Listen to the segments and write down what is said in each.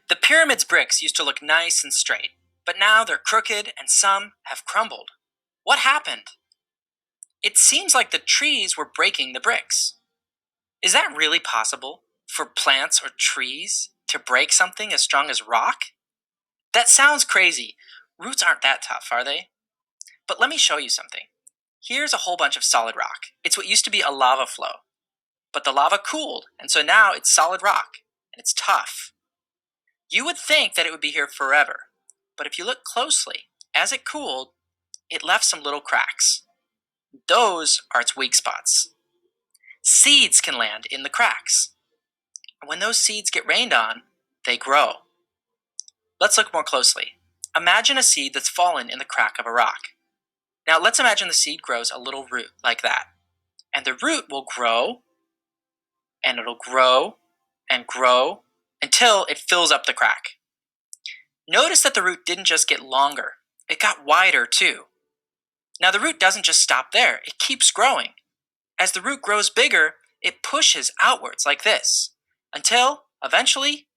The pyramid's bricks used to look nice and straight, but now they're crooked and some have crumbled. What happened? It seems like the trees were breaking the bricks. Is that really possible for plants or trees to break something as strong as rock? That sounds crazy. Roots aren't that tough, are they? But let me show you something. Here's a whole bunch of solid rock. It's what used to be a lava flow. But the lava cooled, and so now it's solid rock, and it's tough. You would think that it would be here forever, but if you look closely, as it cooled, it left some little cracks. Those are its weak spots. Seeds can land in the cracks. And when those seeds get rained on, they grow. Let's look more closely. Imagine a seed that's fallen in the crack of a rock. Now let's imagine the seed grows a little root like that. And the root will grow, and it'll grow, and grow, until it fills up the crack. Notice that the root didn't just get longer, it got wider too. Now the root doesn't just stop there, it keeps growing. As the root grows bigger, it pushes outwards like this, until, eventually,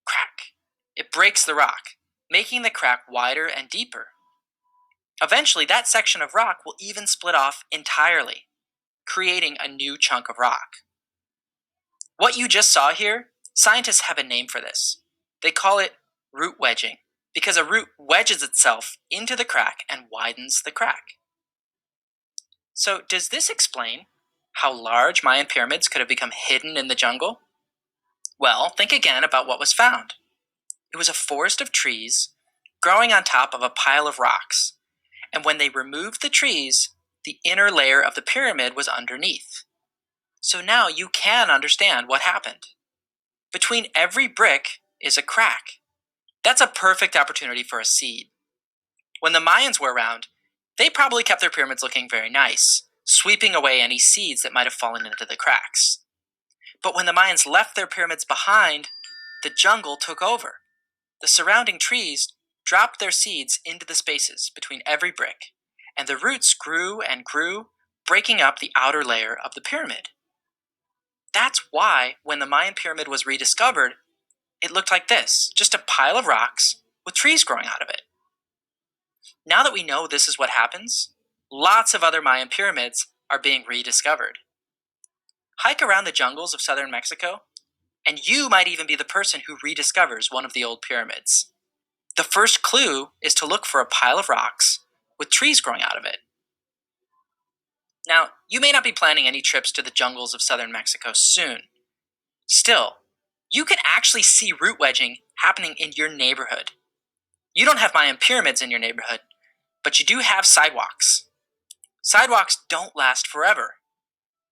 crack. It breaks the rock, making the crack wider and deeper. Eventually, that section of rock will even split off entirely, creating a new chunk of rock. What you just saw here, scientists have a name for this. They call it root wedging, because a root wedges itself into the crack and widens the crack. So, does this explain how large Mayan pyramids could have become hidden in the jungle? Well, think again about what was found. It was a forest of trees growing on top of a pile of rocks, and when they removed the trees, the inner layer of the pyramid was underneath. So now you can understand what happened. Between every brick is a crack. That's a perfect opportunity for a seed. When the Mayans were around, they probably kept their pyramids looking very nice, sweeping away any seeds that might have fallen into the cracks. But when the Mayans left their pyramids behind, the jungle took over. The surrounding trees dropped their seeds into the spaces between every brick, and the roots grew and grew, breaking up the outer layer of the pyramid. That's why, when the Mayan pyramid was rediscovered, it looked like this, just a pile of rocks with trees growing out of it. Now that we know this is what happens, lots of other Mayan pyramids are being rediscovered. Hike around the jungles of southern Mexico, and you might even be the person who rediscovers one of the old pyramids. The first clue is to look for a pile of rocks with trees growing out of it. Now, you may not be planning any trips to the jungles of southern Mexico soon. Still, you can actually see root wedging happening in your neighborhood. You don't have Mayan pyramids in your neighborhood, but you do have sidewalks. Sidewalks don't last forever.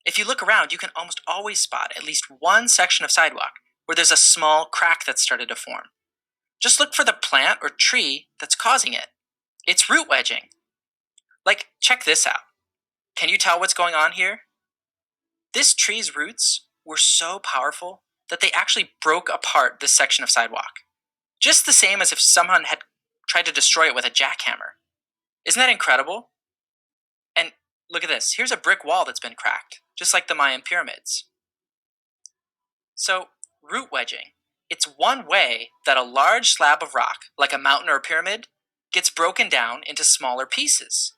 If you look around, you can almost always spot at least one section of sidewalk where there's a small crack that's started to form. Just look for the plant or tree that's causing it. It's root wedging. Like, check this out. Can you tell what's going on here? This tree's roots were so powerful that they actually broke apart this section of sidewalk. Just the same as if someone had tried to destroy it with a jackhammer. Isn't that incredible? And look at this. Here's a brick wall that's been cracked, just like the Mayan pyramids. So, root wedging. It's one way that a large slab of rock, like a mountain or a pyramid, gets broken down into smaller pieces.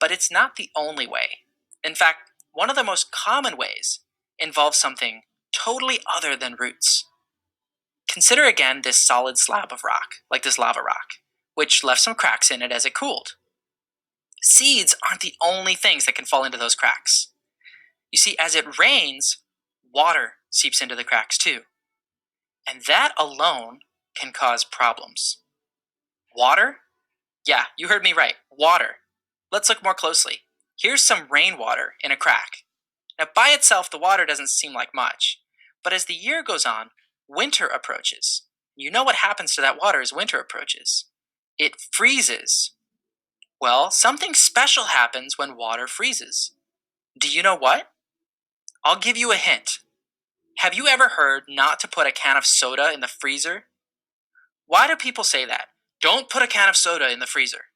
But it's not the only way. In fact, one of the most common ways involves something totally other than roots. Consider again this solid slab of rock, like this lava rock, which left some cracks in it as it cooled. Seeds aren't the only things that can fall into those cracks. You see, as it rains, water seeps into the cracks too. And that alone can cause problems. Water? Yeah, you heard me right, water. Let's look more closely. Here's some rainwater in a crack. Now, by itself, the water doesn't seem like much. But as the year goes on, winter approaches. You know what happens to that water as winter approaches. It freezes. Well, something special happens when water freezes. Do you know what? I'll give you a hint. Have you ever heard not to put a can of soda in the freezer? Why do people say that? Don't put a can of soda in the freezer.